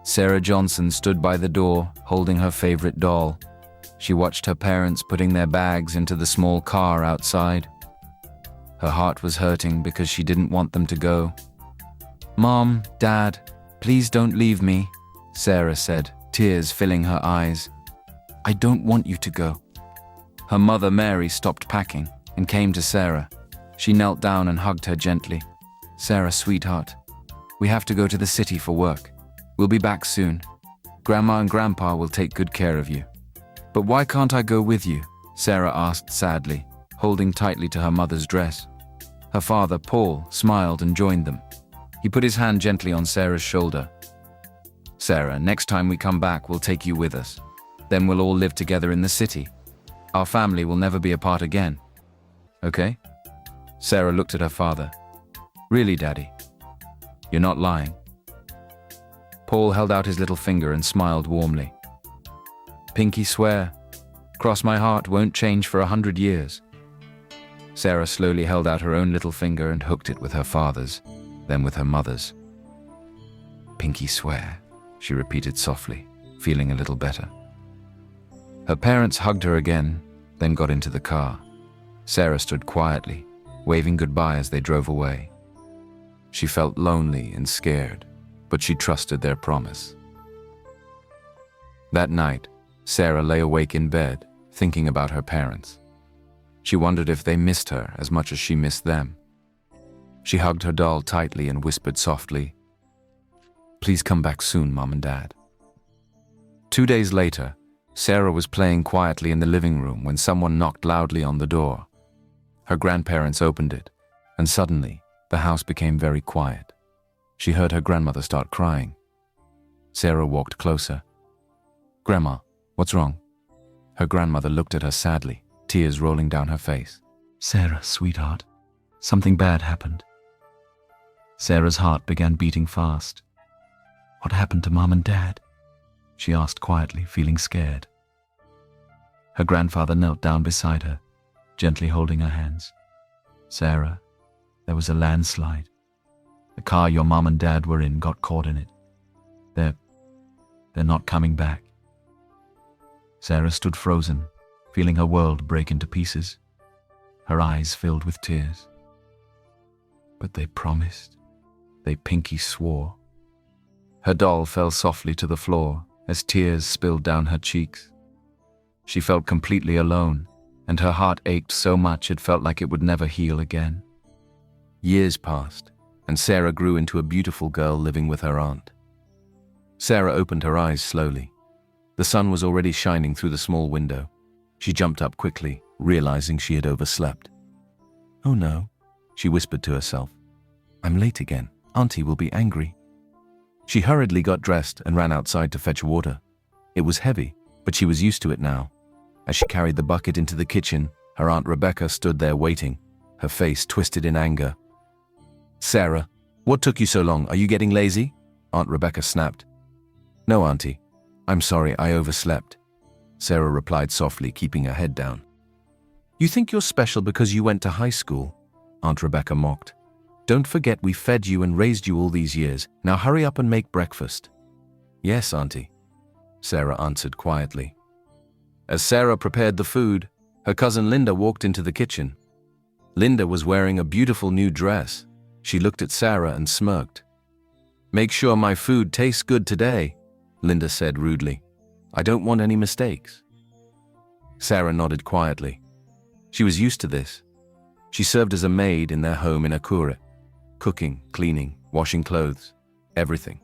Sarah Johnson stood by the door, holding her favorite doll. She watched her parents putting their bags into the small car outside. Her heart was hurting because she didn't want them to go. "Mom, Dad, please don't leave me," Sarah said, tears filling her eyes. "I don't want you to go." Her mother, Mary, stopped packing and came to Sarah. She knelt down and hugged her gently. "Sarah, sweetheart, we have to go to the city for work. We'll be back soon. Grandma and Grandpa will take good care of you." "But why can't I go with you?" Sarah asked sadly, holding tightly to her mother's dress. Her father, Paul, smiled and joined them. He put his hand gently on Sarah's shoulder. "Sarah, next time we come back, we'll take you with us. Then we'll all live together in the city. Our family will never be apart again. Okay?" Sarah looked at her father. "Really, Daddy? You're not lying?" Paul held out his little finger and smiled warmly. "Pinky swear. Cross my heart won't change for 100 years." Sarah slowly held out her own little finger and hooked it with her father's, then with her mother's. "Pinky swear," she repeated softly, feeling a little better. Her parents hugged her again, then got into the car. Sarah stood quietly, waving goodbye as they drove away. She felt lonely and scared, but she trusted their promise. That night, Sarah lay awake in bed, thinking about her parents. She wondered if they missed her as much as she missed them. She hugged her doll tightly and whispered softly, "Please come back soon, Mom and Dad." 2 days later, Sarah was playing quietly in the living room when someone knocked loudly on the door. Her grandparents opened it, and suddenly, the house became very quiet. She heard her grandmother start crying. Sarah walked closer. "Grandma, what's wrong?" Her grandmother looked at her sadly, tears rolling down her face. "Sarah, sweetheart, something bad happened." Sarah's heart began beating fast. "What happened to Mom and Dad?" she asked quietly, feeling scared. Her grandfather knelt down beside her, gently holding her hands. "Sarah, there was a landslide. The car your mom and dad were in got caught in it. They're not coming back." Sarah stood frozen, feeling her world break into pieces. Her eyes filled with tears. "But they promised. They pinky swore." Her doll fell softly to the floor as tears spilled down her cheeks. She felt completely alone, and her heart ached so much it felt like it would never heal again. Years passed, and Sarah grew into a beautiful girl living with her aunt. Sarah opened her eyes slowly. The sun was already shining through the small window. She jumped up quickly, realizing she had overslept. "Oh no," she whispered to herself. "I'm late again. Auntie will be angry." She hurriedly got dressed and ran outside to fetch water. It was heavy, but she was used to it now. As she carried the bucket into the kitchen, her Aunt Rebecca stood there waiting, her face twisted in anger. "Sarah, what took you so long? Are you getting lazy?" Aunt Rebecca snapped. "No, Auntie. I'm sorry, I overslept," Sarah replied softly, keeping her head down. "You think you're special because you went to high school?" Aunt Rebecca mocked. "Don't forget we fed you and raised you all these years. Now hurry up and make breakfast." "Yes, Auntie," Sarah answered quietly. As Sarah prepared the food, her cousin Linda walked into the kitchen. Linda was wearing a beautiful new dress. She looked at Sarah and smirked. "Make sure my food tastes good today," Linda said rudely. "I don't want any mistakes." Sarah nodded quietly. She was used to this. She served as a maid in their home in Akure, cooking, cleaning, washing clothes, everything.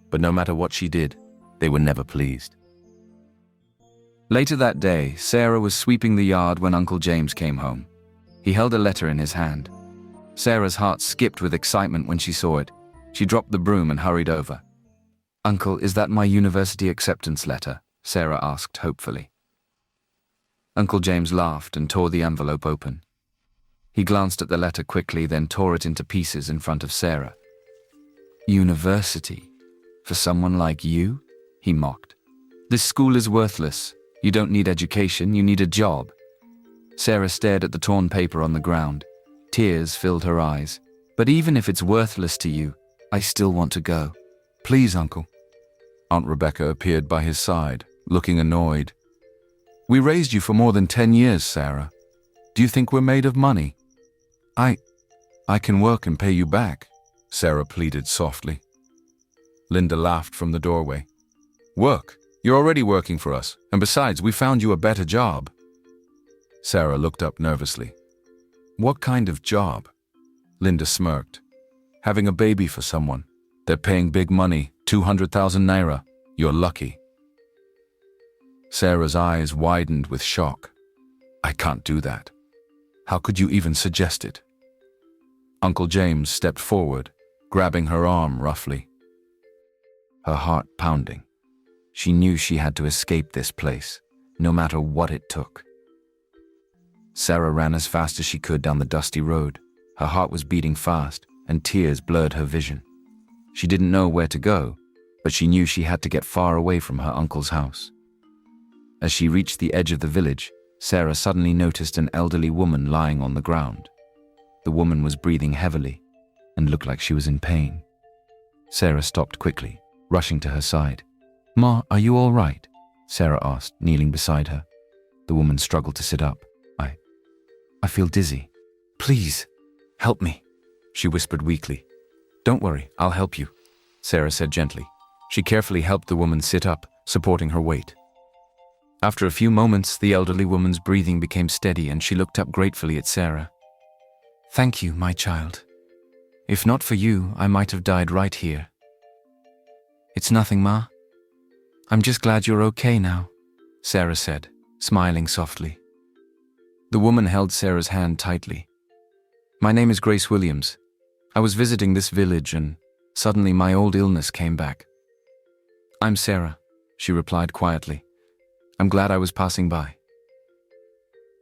But no matter what she did, they were never pleased. Later that day, Sarah was sweeping the yard when Uncle James came home. He held a letter in his hand. Sarah's heart skipped with excitement when she saw it. She dropped the broom and hurried over. "Uncle, is that my university acceptance letter?" Sarah asked hopefully. Uncle James laughed and tore the envelope open. He glanced at the letter quickly, then tore it into pieces in front of Sarah. "University? For someone like you?" he mocked. "This school is worthless. You don't need education, you need a job." Sarah stared at the torn paper on the ground. Tears filled her eyes. "But even if it's worthless to you, I still want to go. Please, Uncle." Aunt Rebecca appeared by his side, looking annoyed. "We raised you for more than 10 years, Sarah. Do you think we're made of money?" I can work and pay you back," Sarah pleaded softly. Linda laughed from the doorway. "Work? You're already working for us, and besides, we found you a better job." Sarah looked up nervously. "What kind of job?" Linda smirked. "Having a baby for someone. They're paying big money, 200,000 naira. You're lucky." Sarah's eyes widened with shock. "I can't do that. How could you even suggest it?" Uncle James stepped forward, grabbing her arm roughly. Her heart pounding. She knew she had to escape this place, no matter what it took. Sarah ran as fast as she could down the dusty road. Her heart was beating fast, and tears blurred her vision. She didn't know where to go, but she knew she had to get far away from her uncle's house. As she reached the edge of the village, Sarah suddenly noticed an elderly woman lying on the ground. The woman was breathing heavily and looked like she was in pain. Sarah stopped quickly, rushing to her side. "Ma, are you all right?" Sarah asked, kneeling beside her. The woman struggled to sit up. I feel dizzy. Please, help me," she whispered weakly. "Don't worry, I'll help you," Sarah said gently. She carefully helped the woman sit up, supporting her weight. After a few moments, the elderly woman's breathing became steady and she looked up gratefully at Sarah. "Thank you, my child. If not for you, I might have died right here." "It's nothing, Ma. I'm just glad you're okay now," Sarah said, smiling softly. The woman held Sarah's hand tightly. "My name is Grace Williams. I was visiting this village and suddenly my old illness came back." "I'm Sarah," she replied quietly. "I'm glad I was passing by."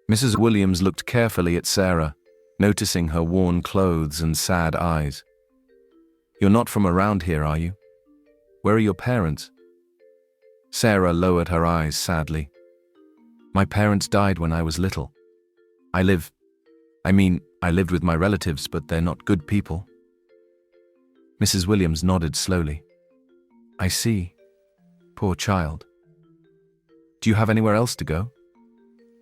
Mrs. Williams looked carefully at Sarah, noticing her worn clothes and sad eyes. "You're not from around here, are you? Where are your parents?" Sarah lowered her eyes sadly. "My parents died when I was little. I lived with my relatives, but they're not good people." Mrs. Williams nodded slowly. "I see. Poor child. Do you have anywhere else to go?"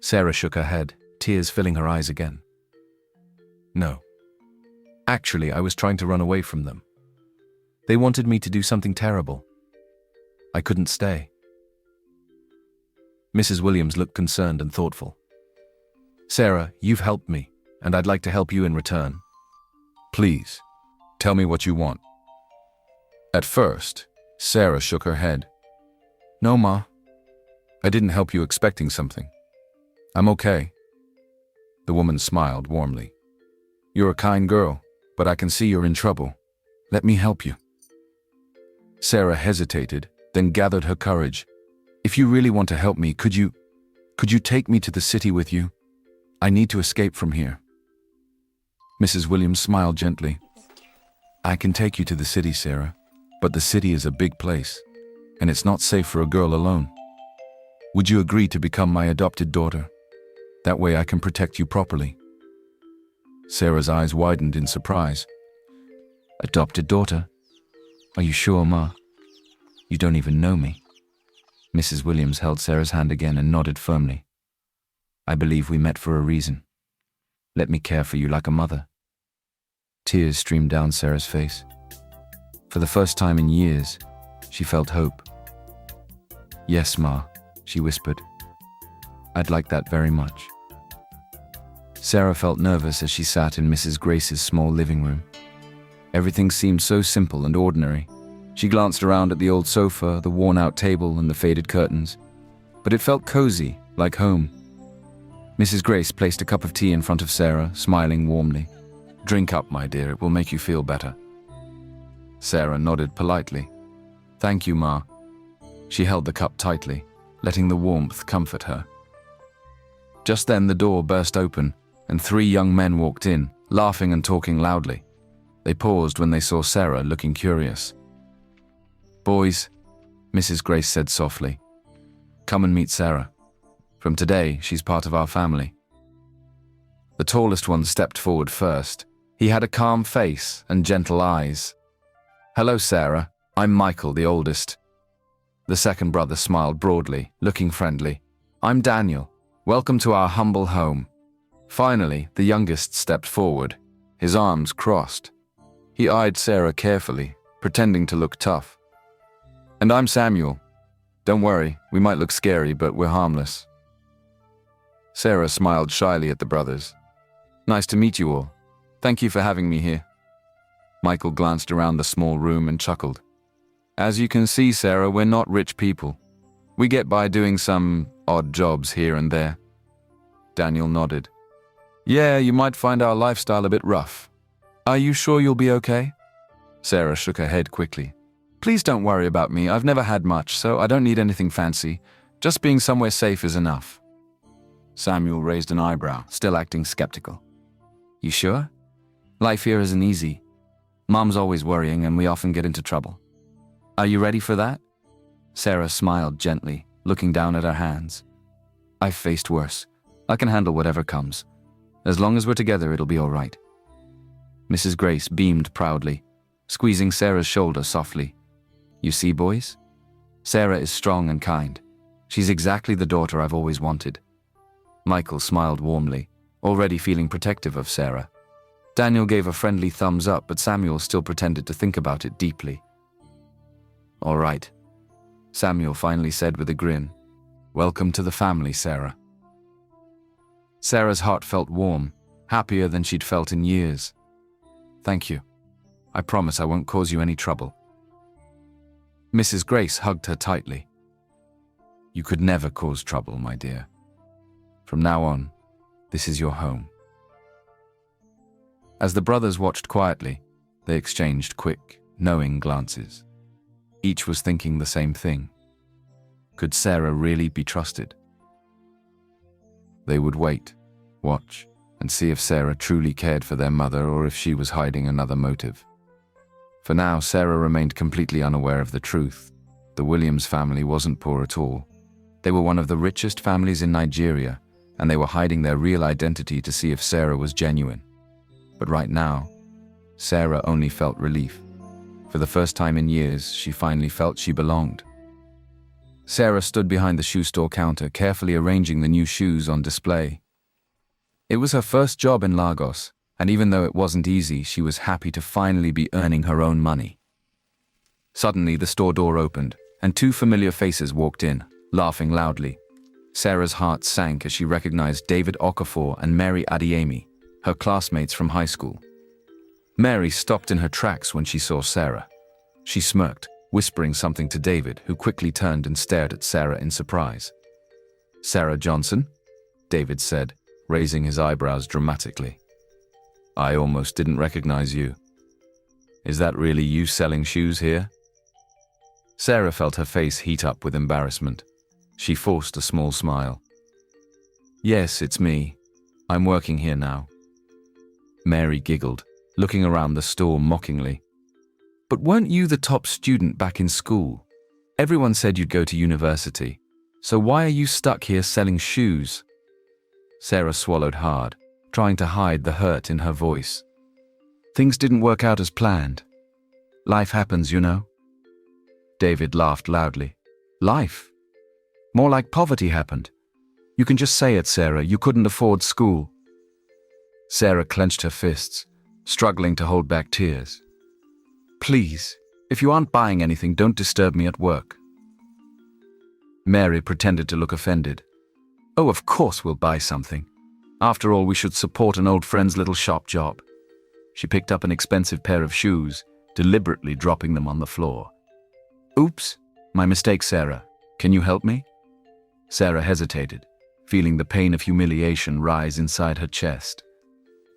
Sarah shook her head, tears filling her eyes again. "No. Actually, I was trying to run away from them. They wanted me to do something terrible. I couldn't stay." Mrs. Williams looked concerned and thoughtful. "Sarah, you've helped me, and I'd like to help you in return. Please, tell me what you want." At first, Sarah shook her head. "No, Ma. I didn't help you expecting something. I'm okay." The woman smiled warmly. "You're a kind girl, but I can see you're in trouble. Let me help you." Sarah hesitated, then gathered her courage. "If you really want to help me, could you take me to the city with you? I need to escape from here." Mrs. Williams smiled gently. "I can take you to the city, Sarah, but the city is a big place, and it's not safe for a girl alone. Would you agree to become my adopted daughter? That way I can protect you properly." Sarah's eyes widened in surprise. "Adopted daughter? Are you sure, Ma? You don't even know me." Mrs. Williams held Sarah's hand again and nodded firmly. "I believe we met for a reason. Let me care for you like a mother." Tears streamed down Sarah's face. For the first time in years, she felt hope. "Yes, Ma," she whispered. "I'd like that very much." Sarah felt nervous as she sat in Mrs. Grace's small living room. Everything seemed so simple and ordinary. She glanced around at the old sofa, the worn-out table, and the faded curtains. But it felt cozy, like home. Mrs. Grace placed a cup of tea in front of Sarah, smiling warmly. "Drink up, my dear, it will make you feel better." Sarah nodded politely. "Thank you, Ma." She held the cup tightly, letting the warmth comfort her. Just then the door burst open, and 3 young men walked in, laughing and talking loudly. They paused when they saw Sarah, looking curious. "Boys," Mrs. Grace said softly, "come and meet Sarah. From today, she's part of our family." The tallest one stepped forward first. He had a calm face and gentle eyes. "Hello, Sarah. I'm Michael, the oldest." The second brother smiled broadly, looking friendly. "I'm Daniel. Welcome to our humble home." Finally, the youngest stepped forward, his arms crossed. He eyed Sarah carefully, pretending to look tough. "And I'm Samuel. Don't worry, we might look scary, but we're harmless." Sarah smiled shyly at the brothers. "Nice to meet you all. Thank you for having me here." Michael glanced around the small room and chuckled. "As you can see, Sarah, we're not rich people. We get by doing some odd jobs here and there." Daniel nodded. "Yeah, you might find our lifestyle a bit rough. Are you sure you'll be okay?" Sarah shook her head quickly. "Please don't worry about me. I've never had much, so I don't need anything fancy. Just being somewhere safe is enough." Samuel raised an eyebrow, still acting skeptical. "You sure? Life here isn't easy. Mom's always worrying and we often get into trouble. Are you ready for that?" Sarah smiled gently, looking down at her hands. "I've faced worse. I can handle whatever comes. As long as we're together, it'll be all right." Mrs. Grace beamed proudly, squeezing Sarah's shoulder softly. "You see, boys? Sarah is strong and kind. She's exactly the daughter I've always wanted." Michael smiled warmly, already feeling protective of Sarah. Daniel gave a friendly thumbs up, but Samuel still pretended to think about it deeply. "All right," Samuel finally said with a grin. "Welcome to the family, Sarah." Sarah's heart felt warm, happier than she'd felt in years. "Thank you. I promise I won't cause you any trouble." Mrs. Grace hugged her tightly. "You could never cause trouble, my dear. From now on, this is your home." As the brothers watched quietly, they exchanged quick, knowing glances. Each was thinking the same thing. Could Sarah really be trusted? They would wait, watch, and see if Sarah truly cared for their mother or if she was hiding another motive. For now, Sarah remained completely unaware of the truth. The Williams family wasn't poor at all. They were one of the richest families in Nigeria, and they were hiding their real identity to see if Sarah was genuine. But right now, Sarah only felt relief. For the first time in years, she finally felt she belonged. Sarah stood behind the shoe store counter, carefully arranging the new shoes on display. It was her first job in Lagos, and even though it wasn't easy, she was happy to finally be earning her own money. Suddenly, the store door opened, and two familiar faces walked in, laughing loudly. Sarah's heart sank as she recognized David Okafor and Mary Adeyemi, her classmates from high school. Mary stopped in her tracks when she saw Sarah. She smirked, whispering something to David, who quickly turned and stared at Sarah in surprise. "Sarah Johnson?" David said, raising his eyebrows dramatically. "I almost didn't recognize you. Is that really you selling shoes here?" Sarah felt her face heat up with embarrassment. She forced a small smile. "Yes, it's me. I'm working here now." Mary giggled, looking around the store mockingly. "But weren't you the top student back in school? Everyone said you'd go to university. So why are you stuck here selling shoes?" Sarah swallowed hard, trying to hide the hurt in her voice. "Things didn't work out as planned. Life happens, you know." David laughed loudly. "Life? More like poverty happened. You can just say it, Sarah. You couldn't afford school." Sarah clenched her fists, struggling to hold back tears. "Please, if you aren't buying anything, don't disturb me at work." Mary pretended to look offended. "Oh, of course we'll buy something. After all, we should support an old friend's little shop job." She picked up an expensive pair of shoes, deliberately dropping them on the floor. "Oops, my mistake, Sarah. Can you help me?" Sarah hesitated, feeling the pain of humiliation rise inside her chest.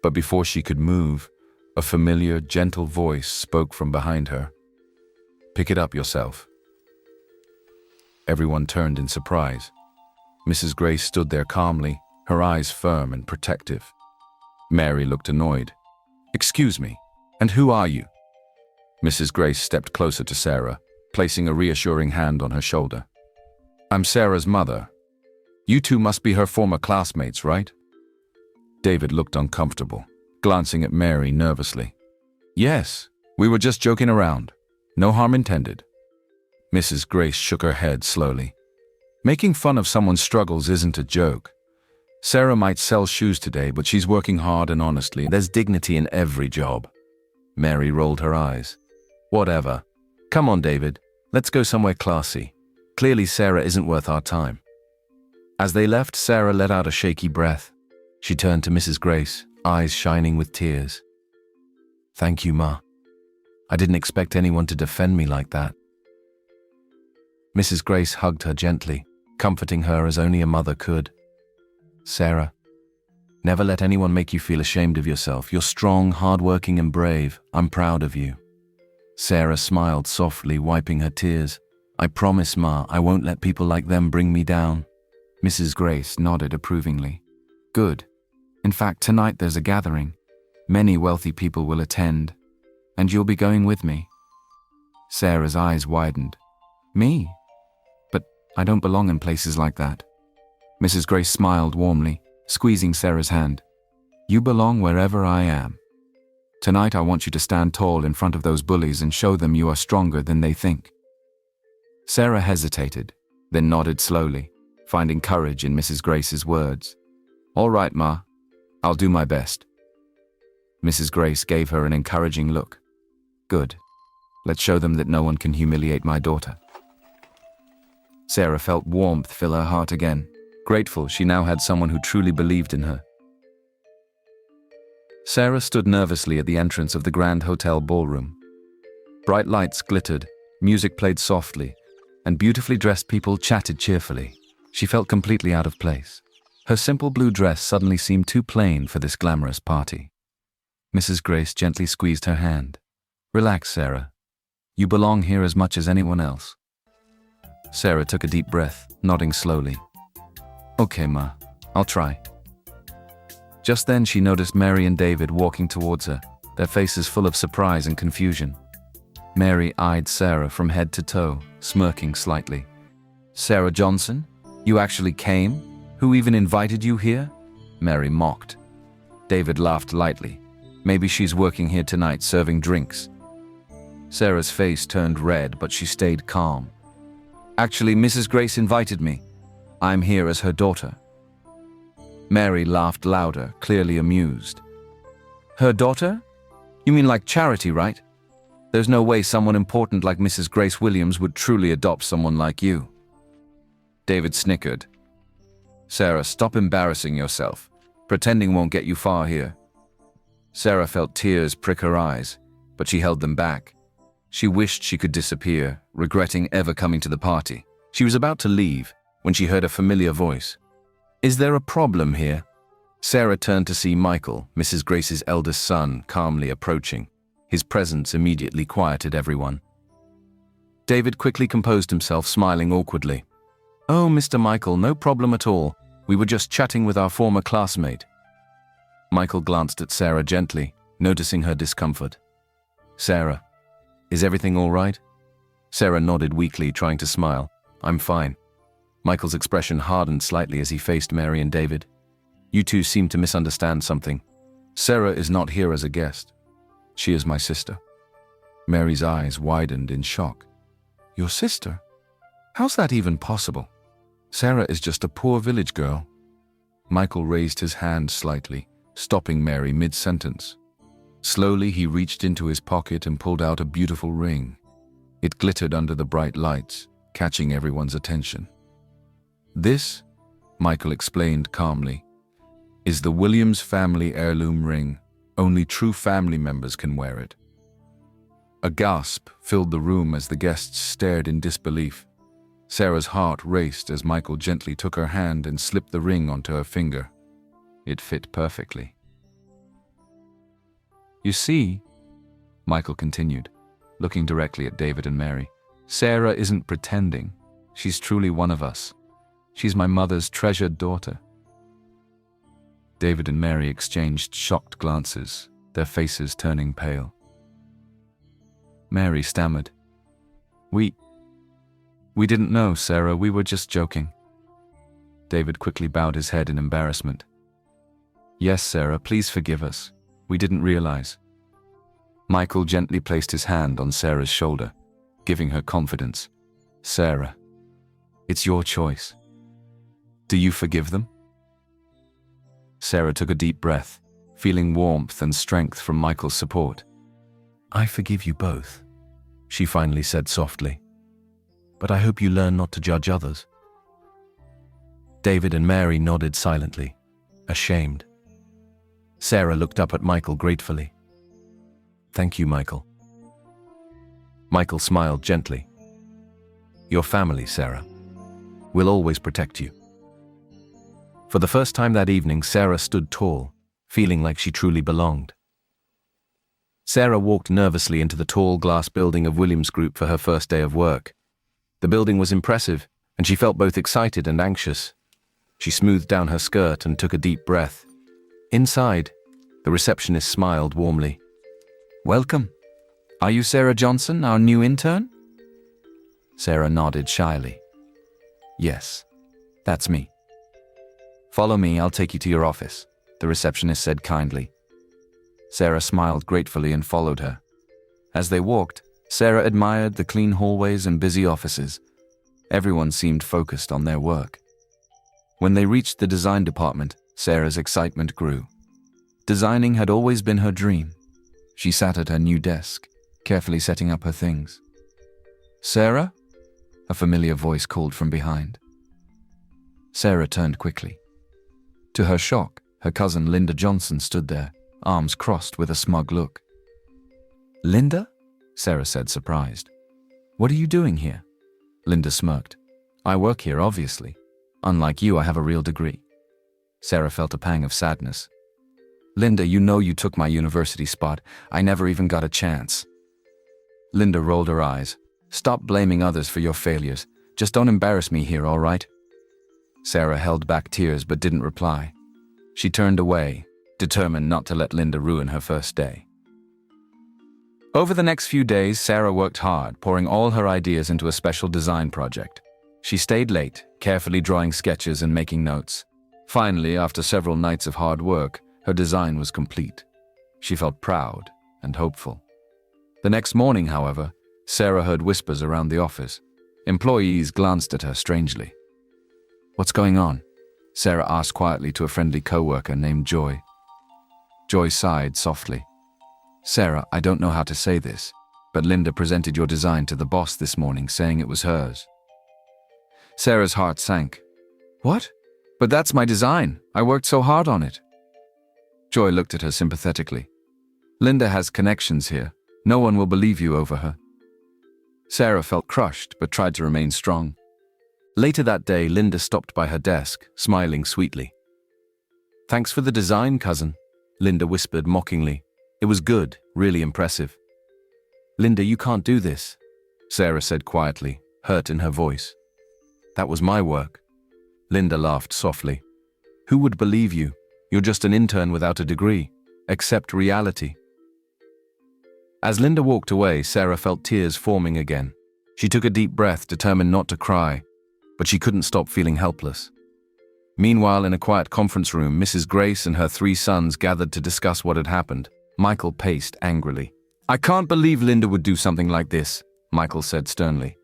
But before she could move, a familiar, gentle voice spoke from behind her. "Pick it up yourself." Everyone turned in surprise. Mrs. Grace stood there calmly, her eyes firm and protective. Mary looked annoyed. "Excuse me, and who are you?" Mrs. Grace stepped closer to Sarah, placing a reassuring hand on her shoulder. "I'm Sarah's mother. You two must be her former classmates, right?" David looked uncomfortable, glancing at Mary nervously. "Yes, we were just joking around. No harm intended." Mrs. Grace shook her head slowly. Making fun of someone's struggles isn't a joke. Sarah might sell shoes today, but she's working hard and honestly. There's dignity in every job. Mary rolled her eyes. Whatever. Come on, David. Let's go somewhere classy. Clearly Sarah isn't worth our time. As they left, Sarah let out a shaky breath. She turned to Mrs. Grace, eyes shining with tears. Thank you, Ma. I didn't expect anyone to defend me like that. Mrs. Grace hugged her gently, comforting her as only a mother could. Sarah, never let anyone make you feel ashamed of yourself. You're strong, hardworking, and brave. I'm proud of you. Sarah smiled softly, wiping her tears. I promise, Ma, I won't let people like them bring me down. Mrs. Grace nodded approvingly. Good. In fact, tonight there's a gathering. Many wealthy people will attend, and you'll be going with me. Sarah's eyes widened. Me? But I don't belong in places like that. Mrs. Grace smiled warmly, squeezing Sarah's hand. You belong wherever I am. Tonight I want you to stand tall in front of those bullies and show them you are stronger than they think. Sarah hesitated, then nodded slowly, finding courage in Mrs. Grace's words. All right, Ma. I'll do my best. Mrs. Grace gave her an encouraging look. Good. Let's show them that no one can humiliate my daughter. Sarah felt warmth fill her heart again, grateful she now had someone who truly believed in her. Sarah stood nervously at the entrance of the Grand Hotel ballroom. Bright lights glittered, music played softly, and beautifully dressed people chatted cheerfully. She felt completely out of place. Her simple blue dress suddenly seemed too plain for this glamorous party. Mrs. Grace gently squeezed her hand. Relax, Sarah. You belong here as much as anyone else. Sarah took a deep breath, nodding slowly. Okay, Ma. I'll try. Just then she noticed Mary and David walking towards her, their faces full of surprise and confusion. Mary eyed Sarah from head to toe, smirking slightly. Sarah Johnson? You actually came? Who even invited you here? Mary mocked. David laughed lightly. Maybe she's working here tonight serving drinks. Sarah's face turned red, but she stayed calm. Actually, Mrs. Grace invited me. I'm here as her daughter. Mary laughed louder, clearly amused. Her daughter? You mean like Charity, right? There's no way someone important like Mrs. Grace Williams would truly adopt someone like you. David snickered. Sarah, stop embarrassing yourself. Pretending won't get you far here. Sarah felt tears prick her eyes, but she held them back. She wished she could disappear, regretting ever coming to the party. She was about to leave when she heard a familiar voice. Is there a problem here? Sarah turned to see Michael, Mrs. Grace's eldest son, calmly approaching. His presence immediately quieted everyone. David quickly composed himself, smiling awkwardly. Oh, Mr. Michael, no problem at all. We were just chatting with our former classmate. Michael glanced at Sarah gently, noticing her discomfort. Sarah, is everything all right? Sarah nodded weakly, trying to smile. I'm fine. Michael's expression hardened slightly as he faced Mary and David. You two seem to misunderstand something. Sarah is not here as a guest. She is my sister. Mary's eyes widened in shock. Your sister? How's that even possible? Sarah is just a poor village girl. Michael raised his hand slightly, stopping Mary mid-sentence. Slowly he reached into his pocket and pulled out a beautiful ring. It glittered under the bright lights, catching everyone's attention. This, Michael explained calmly, is the Williams family heirloom ring. Only true family members can wear it. A gasp filled the room as the guests stared in disbelief. Sarah's heart raced as Michael gently took her hand and slipped the ring onto her finger. It fit perfectly. You see, Michael continued, looking directly at David and Mary, Sarah isn't pretending. She's truly one of us. She's my mother's treasured daughter. David and Mary exchanged shocked glances, their faces turning pale. Mary stammered. We didn't know, Sarah. We were just joking. David quickly bowed his head in embarrassment. Yes, Sarah, please forgive us. We didn't realize. Michael gently placed his hand on Sarah's shoulder, giving her confidence. Sarah, it's your choice. Do you forgive them? Sarah took a deep breath, feeling warmth and strength from Michael's support. I forgive you both, she finally said softly. But I hope you learn not to judge others. David and Mary nodded silently, ashamed. Sarah looked up at Michael gratefully. Thank you, Michael. Michael smiled gently. Your family, Sarah. We'll always protect you. For the first time that evening, Sarah stood tall, feeling like she truly belonged. Sarah walked nervously into the tall glass building of Williams Group for her first day of work. The building was impressive, and she felt both excited and anxious. She smoothed down her skirt and took a deep breath. Inside, the receptionist smiled warmly. Welcome. Are you Sarah Johnson, our new intern? Sarah nodded shyly. Yes, that's me. Follow me, I'll take you to your office, the receptionist said kindly. Sarah smiled gratefully and followed her. As they walked, Sarah admired the clean hallways and busy offices. Everyone seemed focused on their work. When they reached the design department, Sarah's excitement grew. Designing had always been her dream. She sat at her new desk, carefully setting up her things. Sarah? A familiar voice called from behind. Sarah turned quickly. To her shock, her cousin Linda Johnson stood there, arms crossed with a smug look. Linda? Sarah said, surprised. What are you doing here? Linda smirked. I work here, obviously. Unlike you, I have a real degree. Sarah felt a pang of sadness. Linda, you know you took my university spot. I never even got a chance. Linda rolled her eyes. Stop blaming others for your failures. Just don't embarrass me here, all right? Sarah held back tears but didn't reply. She turned away, determined not to let Linda ruin her first day. Over the next few days, Sarah worked hard, pouring all her ideas into a special design project. She stayed late, carefully drawing sketches and making notes. Finally, after several nights of hard work, her design was complete. She felt proud and hopeful. The next morning, however, Sarah heard whispers around the office. Employees glanced at her strangely. What's going on? Sarah asked quietly to a friendly coworker named Joy. Joy sighed softly. Sarah, I don't know how to say this, but Linda presented your design to the boss this morning saying it was hers. Sarah's heart sank. What? But that's my design. I worked so hard on it. Joy looked at her sympathetically. Linda has connections here. No one will believe you over her. Sarah felt crushed but tried to remain strong. Later that day, Linda stopped by her desk, smiling sweetly. Thanks for the design, cousin, Linda whispered mockingly. It was good, really impressive. Linda, you can't do this, Sarah said quietly, hurt in her voice. That was my work. Linda laughed softly. Who would believe you? You're just an intern without a degree. Accept reality. As Linda walked away, Sarah felt tears forming again. She took a deep breath, determined not to cry, but she couldn't stop feeling helpless. Meanwhile, in a quiet conference room, Mrs. Grace and her 3 sons gathered to discuss what had happened. Michael paced angrily. I can't believe Linda would do something like this, Michael said sternly.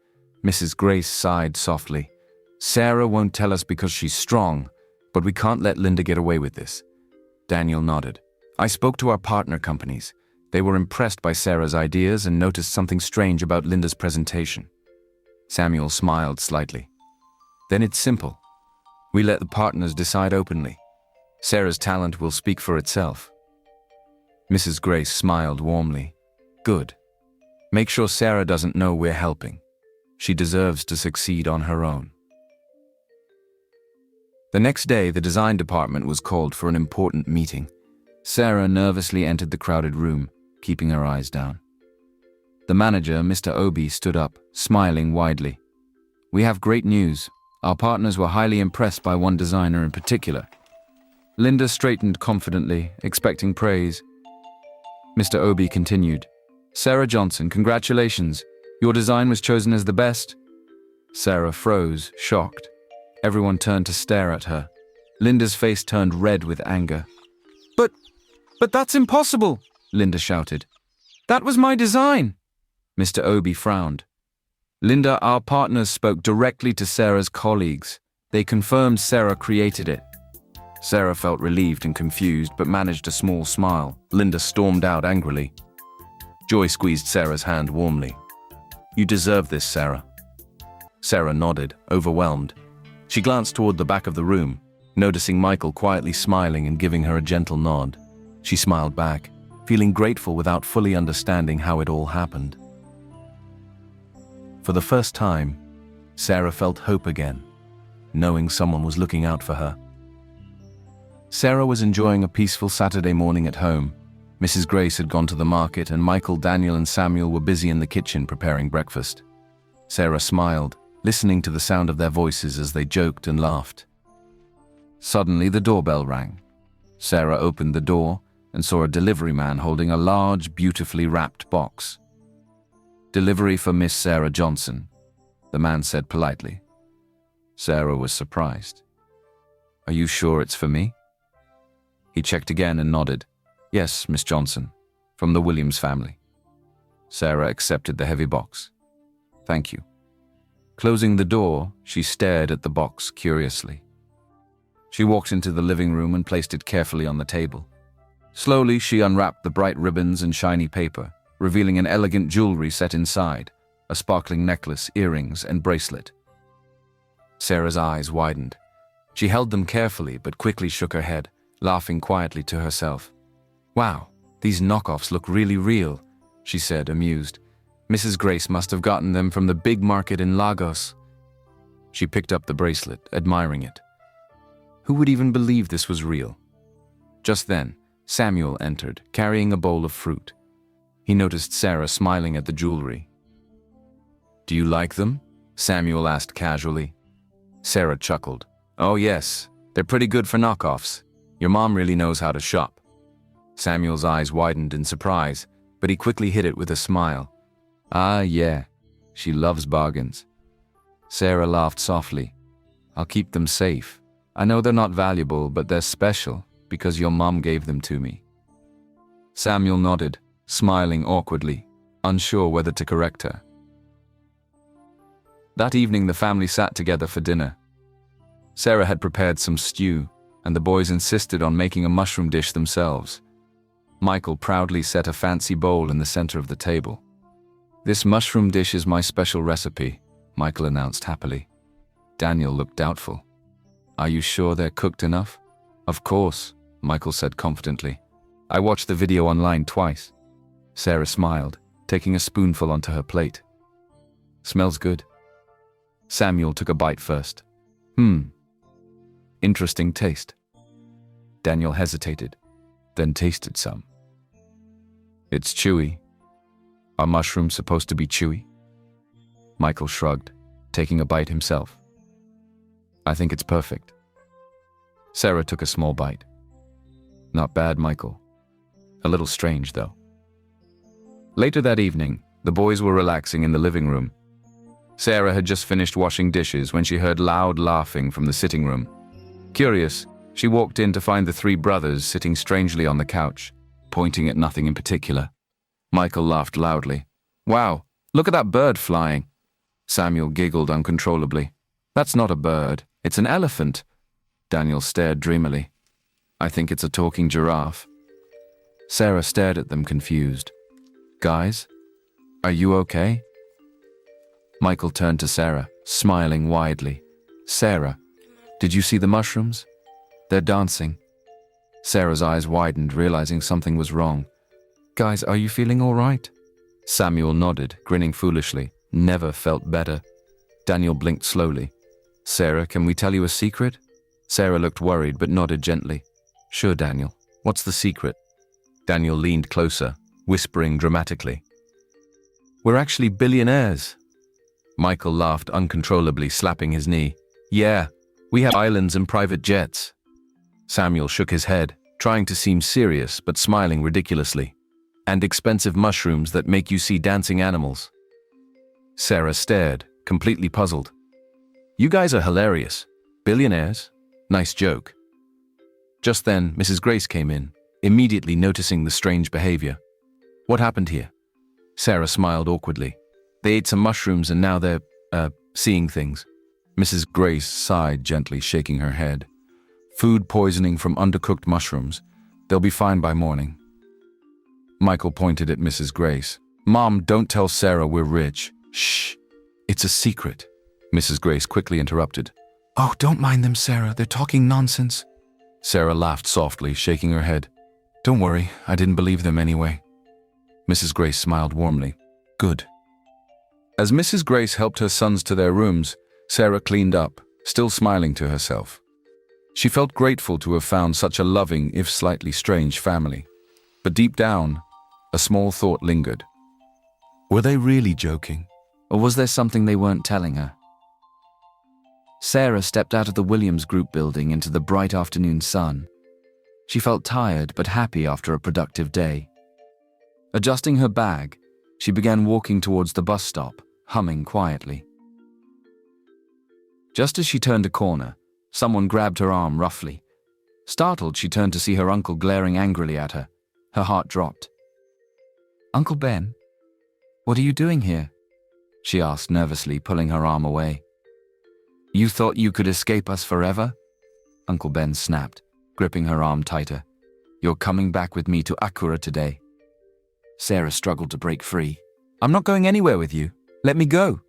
Mrs. Grace sighed softly. Sarah won't tell us because she's strong, but we can't let Linda get away with this. Daniel nodded. I spoke to our partner companies. They were impressed by Sarah's ideas and noticed something strange about Linda's presentation. Samuel smiled slightly. Then it's simple. We let the partners decide openly. Sarah's talent will speak for itself. Mrs. Grace smiled warmly. Good. Make sure Sarah doesn't know we're helping. She deserves to succeed on her own. The next day, the design department was called for an important meeting. Sarah nervously entered the crowded room, keeping her eyes down. The manager, Mr. Obi, stood up, smiling widely. We have great news. Our partners were highly impressed by one designer in particular. Linda straightened confidently, expecting praise. Mr. Obi continued. Sarah Johnson, congratulations. Your design was chosen as the best. Sarah froze, shocked. Everyone turned to stare at her. Linda's face turned red with anger. But that's impossible, Linda shouted. That was my design. Mr. Obi frowned. Linda, our partners spoke directly to Sarah's colleagues. They confirmed Sarah created it. Sarah felt relieved and confused, but managed a small smile. Linda stormed out angrily. Joy squeezed Sarah's hand warmly. You deserve this, Sarah. Sarah nodded, overwhelmed. She glanced toward the back of the room, noticing Michael quietly smiling and giving her a gentle nod. She smiled back, feeling grateful without fully understanding how it all happened. For the first time, Sarah felt hope again, knowing someone was looking out for her. Sarah was enjoying a peaceful Saturday morning at home. Mrs. Grace had gone to the market, and Michael, Daniel, and Samuel were busy in the kitchen preparing breakfast. Sarah smiled, listening to the sound of their voices as they joked and laughed. Suddenly, the doorbell rang. Sarah opened the door and saw a delivery man holding a large, beautifully wrapped box. Delivery for Miss Sarah Johnson, the man said politely. Sarah was surprised. Are you sure it's for me? He checked again and nodded. Yes, Miss Johnson, from the Williams family. Sarah accepted the heavy box. Thank you. Closing the door, she stared at the box curiously. She walked into the living room and placed it carefully on the table. Slowly, she unwrapped the bright ribbons and shiny paper, revealing an elegant jewelry set inside, a sparkling necklace, earrings, and bracelet. Sarah's eyes widened. She held them carefully but quickly shook her head, laughing quietly to herself. Wow, these knockoffs look really real, she said, amused. Mrs. Grace must have gotten them from the big market in Lagos. She picked up the bracelet, admiring it. Who would even believe this was real? Just then, Samuel entered, carrying a bowl of fruit. He noticed Sarah smiling at the jewelry. Do you like them? Samuel asked casually. Sarah chuckled. Oh yes, they're pretty good for knockoffs. Your mom really knows how to shop. Samuel's eyes widened in surprise, but he quickly hid it with a smile. Ah yeah, she loves bargains. Sarah laughed softly. I'll keep them safe. I know they're not valuable, but they're special because your mom gave them to me. Samuel nodded, smiling awkwardly, unsure whether to correct her. That evening, the family sat together for dinner. Sarah had prepared some stew, and the boys insisted on making a mushroom dish themselves. Michael proudly set a fancy bowl in the center of the table. This mushroom dish is my special recipe, Michael announced happily. Daniel looked doubtful. Are you sure they're cooked enough? Of course, Michael said confidently. I watched the video online twice. Sarah smiled, taking a spoonful onto her plate. Smells good. Samuel took a bite first. Interesting taste. Daniel hesitated, then tasted some. It's chewy. Are mushrooms supposed to be chewy? Michael shrugged, taking a bite himself. I think it's perfect. Sarah took a small bite. Not bad, Michael. A little strange, though. Later that evening, the boys were relaxing in the living room. Sarah had just finished washing dishes when she heard loud laughing from the sitting room. Curious, she walked in to find the three brothers sitting strangely on the couch, pointing at nothing in particular. Michael laughed loudly. Wow, look at that bird flying. Samuel giggled uncontrollably. That's not a bird, it's an elephant. Daniel stared dreamily. I think it's a talking giraffe. Sarah stared at them confused. Guys, are you okay? Michael turned to Sarah, smiling widely. Sarah, did you see the mushrooms? They're dancing. Sarah's eyes widened, realizing something was wrong. Guys, are you feeling all right? Samuel nodded, grinning foolishly. Never felt better. Daniel blinked slowly. Sarah, can we tell you a secret? Sarah looked worried but nodded gently. Sure, Daniel. What's the secret? Daniel leaned closer, whispering dramatically. We're actually billionaires. Michael laughed uncontrollably, slapping his knee. Yeah, we have islands and private jets. Samuel shook his head, trying to seem serious but smiling ridiculously. And expensive mushrooms that make you see dancing animals. Sarah stared, completely puzzled. You guys are hilarious. Billionaires? Nice joke. Just then, Mrs. Grace came in, immediately noticing the strange behavior. What happened here? Sarah smiled awkwardly. They ate some mushrooms and now they're, seeing things. Mrs. Grace sighed gently, shaking her head. Food poisoning from undercooked mushrooms. They'll be fine by morning. Michael pointed at Mrs. Grace. Mom, don't tell Sarah we're rich. Shh. It's a secret. Mrs. Grace quickly interrupted. Oh, don't mind them, Sarah. They're talking nonsense. Sarah laughed softly, shaking her head. Don't worry, I didn't believe them anyway. Mrs. Grace smiled warmly. Good. As Mrs. Grace helped her sons to their rooms, Sarah cleaned up, still smiling to herself. She felt grateful to have found such a loving, if slightly strange, family. But deep down, a small thought lingered. Were they really joking? Or was there something they weren't telling her? Sarah stepped out of the Williams Group building into the bright afternoon sun. She felt tired but happy after a productive day. Adjusting her bag, she began walking towards the bus stop, humming quietly. Just as she turned a corner, someone grabbed her arm roughly. Startled, she turned to see her uncle glaring angrily at her. Her heart dropped. Uncle Ben, what are you doing here? She asked nervously, pulling her arm away. You thought you could escape us forever? Uncle Ben snapped, gripping her arm tighter. You're coming back with me to Acura today. Sarah struggled to break free. I'm not going anywhere with you. Let me go.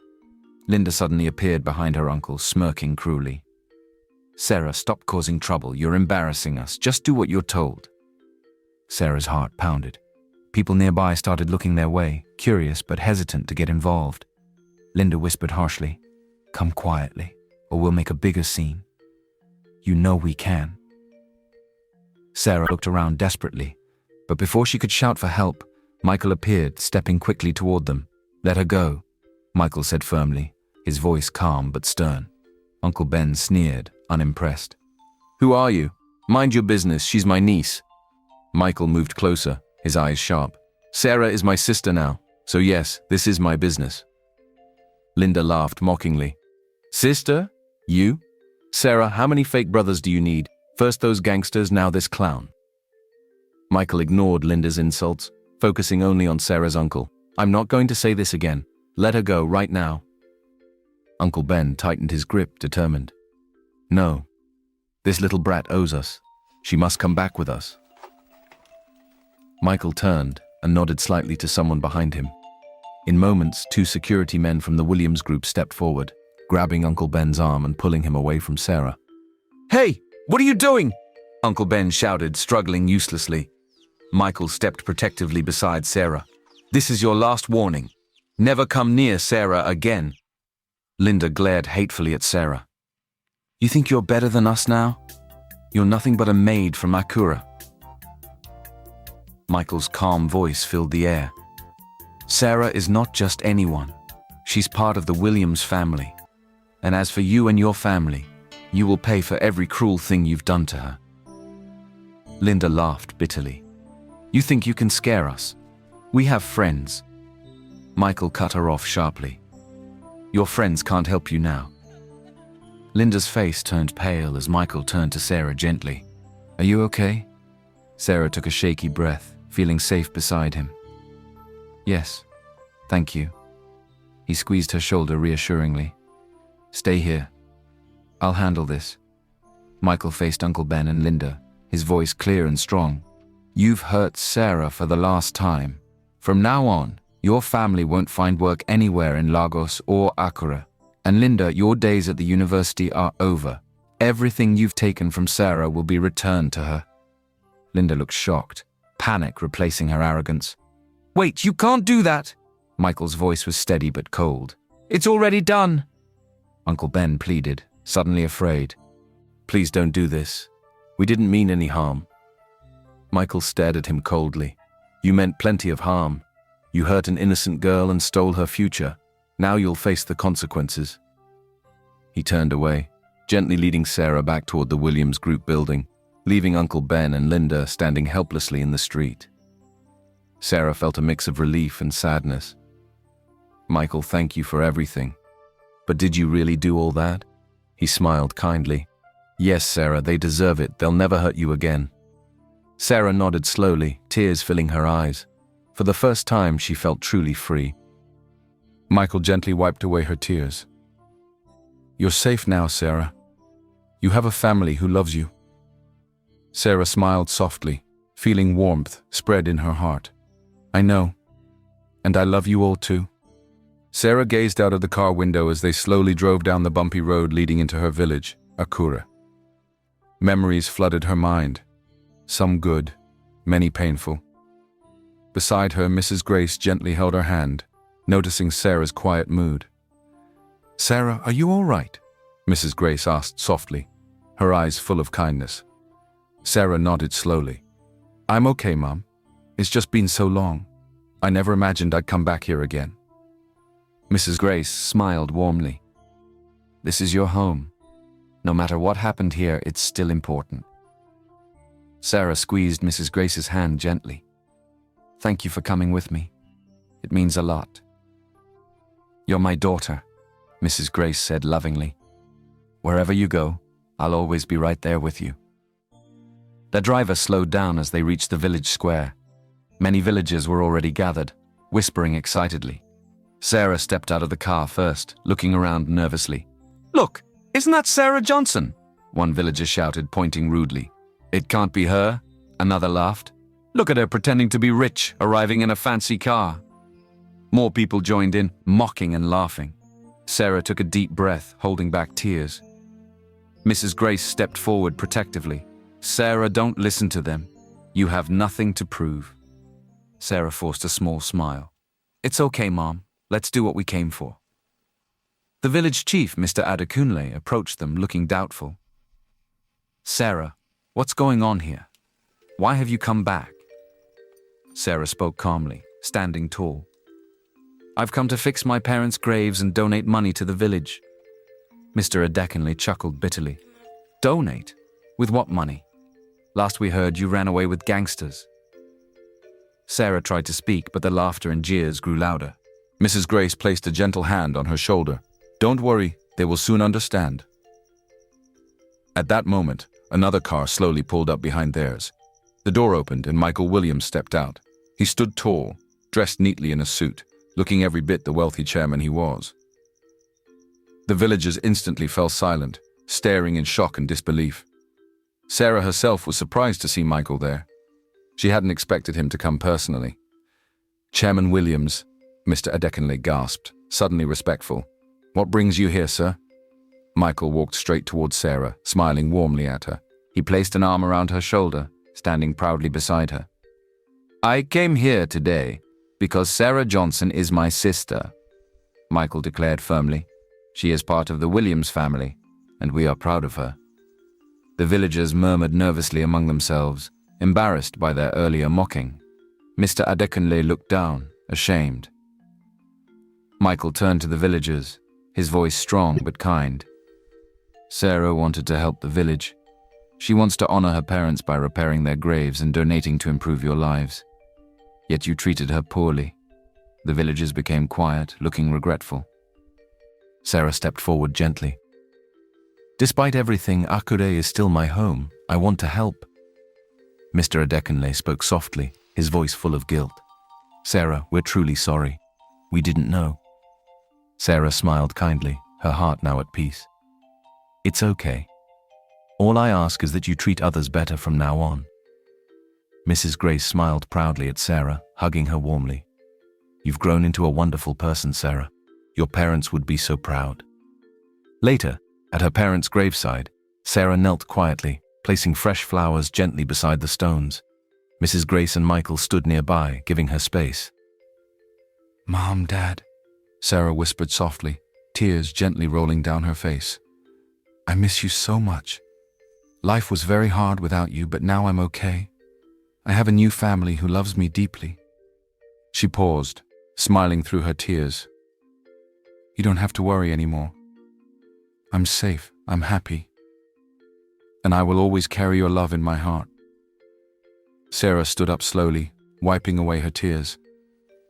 Linda suddenly appeared behind her uncle, smirking cruelly. Sarah, stop causing trouble. You're embarrassing us. Just do what you're told. Sarah's heart pounded. People nearby started looking their way, curious but hesitant to get involved. Linda whispered harshly, Come quietly, or we'll make a bigger scene. You know we can. Sarah looked around desperately, but before she could shout for help, Michael appeared, stepping quickly toward them. Let her go, Michael said firmly, his voice calm but stern. Uncle Ben sneered, unimpressed. Who are you? Mind your business, she's my niece. Michael moved closer, his eyes sharp. Sarah is my sister now, so yes, this is my business. Linda laughed mockingly. Sister? You? Sarah, how many fake brothers do you need? First those gangsters, now this clown. Michael ignored Linda's insults, focusing only on Sarah's uncle. I'm not going to say this again. Let her go right now. Uncle Ben tightened his grip, determined. No. This little brat owes us. She must come back with us. Michael turned and nodded slightly to someone behind him. In moments, 2 security men from the Williams Group stepped forward, grabbing Uncle Ben's arm and pulling him away from Sarah. Hey, what are you doing? Uncle Ben shouted, struggling uselessly. Michael stepped protectively beside Sarah. This is your last warning. Never come near Sarah again. Linda glared hatefully at Sarah. You think you're better than us now? You're nothing but a maid from Acura. Michael's calm voice filled the air. Sarah is not just anyone. She's part of the Williams family. And as for you and your family, you will pay for every cruel thing you've done to her. Linda laughed bitterly. You think you can scare us? We have friends. Michael cut her off sharply. Your friends can't help you now. Linda's face turned pale as Michael turned to Sarah gently. Are you okay? Sarah took a shaky breath, feeling safe beside him. Yes, thank you. He squeezed her shoulder reassuringly. Stay here. I'll handle this. Michael faced Uncle Ben and Linda, his voice clear and strong. You've hurt Sarah for the last time. From now on, your family won't find work anywhere in Lagos or Acura. And Linda, your days at the university are over. Everything you've taken from Sarah will be returned to her. Linda looked shocked, panic replacing her arrogance. Wait, you can't do that! Michael's voice was steady but cold. It's already done! Uncle Ben pleaded, suddenly afraid. Please don't do this. We didn't mean any harm. Michael stared at him coldly. You meant plenty of harm. You hurt an innocent girl and stole her future. Now you'll face the consequences. He turned away, gently leading Sarah back toward the Williams Group building, leaving Uncle Ben and Linda standing helplessly in the street. Sarah felt a mix of relief and sadness. Michael, thank you for everything. But did you really do all that? He smiled kindly. Yes, Sarah, they deserve it. They'll never hurt you again. Sarah nodded slowly, tears filling her eyes. For the first time, she felt truly free. Michael gently wiped away her tears. "You're safe now, Sarah. You have a family who loves you." Sarah smiled softly, feeling warmth spread in her heart. "I know. And I love you all too." Sarah gazed out of the car window as they slowly drove down the bumpy road leading into her village, Akura. Memories flooded her mind. Some good, many painful. Beside her, Mrs. Grace gently held her hand, noticing Sarah's quiet mood. "Sarah, are you all right?" Mrs. Grace asked softly, her eyes full of kindness. Sarah nodded slowly. "I'm okay, Mom. It's just been so long. I never imagined I'd come back here again." Mrs. Grace smiled warmly. "This is your home. No matter what happened here, it's still important." Sarah squeezed Mrs. Grace's hand gently. "Thank you for coming with me. It means a lot." "You're my daughter," Mrs. Grace said lovingly. "Wherever you go, I'll always be right there with you." The driver slowed down as they reached the village square. Many villagers were already gathered, whispering excitedly. Sarah stepped out of the car first, looking around nervously. "Look, isn't that Sarah Johnson?" one villager shouted, pointing rudely. "It can't be her," another laughed. "Look at her pretending to be rich, arriving in a fancy car." More people joined in, mocking and laughing. Sarah took a deep breath, holding back tears. Mrs. Grace stepped forward protectively. "Sarah, don't listen to them. You have nothing to prove." Sarah forced a small smile. "It's okay, Mom. Let's do what we came for." The village chief, Mr. Adekunle, approached them, looking doubtful. "Sarah, what's going on here? Why have you come back?" Sarah spoke calmly, standing tall. "I've come to fix my parents' graves and donate money to the village." Mr. Adekunle chuckled bitterly. "Donate? With what money? Last we heard, you ran away with gangsters." Sarah tried to speak, but the laughter and jeers grew louder. Mrs. Grace placed a gentle hand on her shoulder. "Don't worry, they will soon understand." At that moment, another car slowly pulled up behind theirs. The door opened and Michael Williams stepped out. He stood tall, dressed neatly in a suit, looking every bit the wealthy chairman he was. The villagers instantly fell silent, staring in shock and disbelief. Sarah herself was surprised to see Michael there. She hadn't expected him to come personally. "Chairman Williams," Mr. Adekunle gasped, suddenly respectful. "What brings you here, sir?" Michael walked straight towards Sarah, smiling warmly at her. He placed an arm around her shoulder, standing proudly beside her. "I came here today because Sarah Johnson is my sister," Michael declared firmly. "She is part of the Williams family, and we are proud of her." The villagers murmured nervously among themselves, embarrassed by their earlier mocking. Mr. Adekunle looked down, ashamed. Michael turned to the villagers, his voice strong but kind. "Sarah wanted to help the village. She wants to honor her parents by repairing their graves and donating to improve your lives. Yet you treated her poorly." The villagers became quiet, looking regretful. Sarah stepped forward gently. "Despite everything, Akure is still my home. I want to help." Mr. Adekunle spoke softly, his voice full of guilt. "Sarah, we're truly sorry. We didn't know." Sarah smiled kindly, her heart now at peace. "It's okay. All I ask is that you treat others better from now on." Mrs. Grace smiled proudly at Sarah, hugging her warmly. "You've grown into a wonderful person, Sarah. Your parents would be so proud." Later, at her parents' graveside, Sarah knelt quietly, placing fresh flowers gently beside the stones. Mrs. Grace and Michael stood nearby, giving her space. "Mom, Dad," Sarah whispered softly, tears gently rolling down her face. "I miss you so much. Life was very hard without you, but now I'm okay. I have a new family who loves me deeply." She paused, smiling through her tears. "You don't have to worry anymore. I'm safe, I'm happy. And I will always carry your love in my heart." Sarah stood up slowly, wiping away her tears.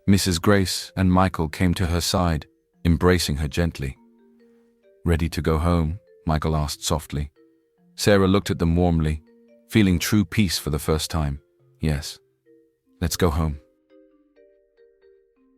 Mrs. Grace and Michael came to her side, embracing her gently. "Ready to go home?" Michael asked softly. Sarah looked at them warmly, feeling true peace for the first time. "Yes, let's go home."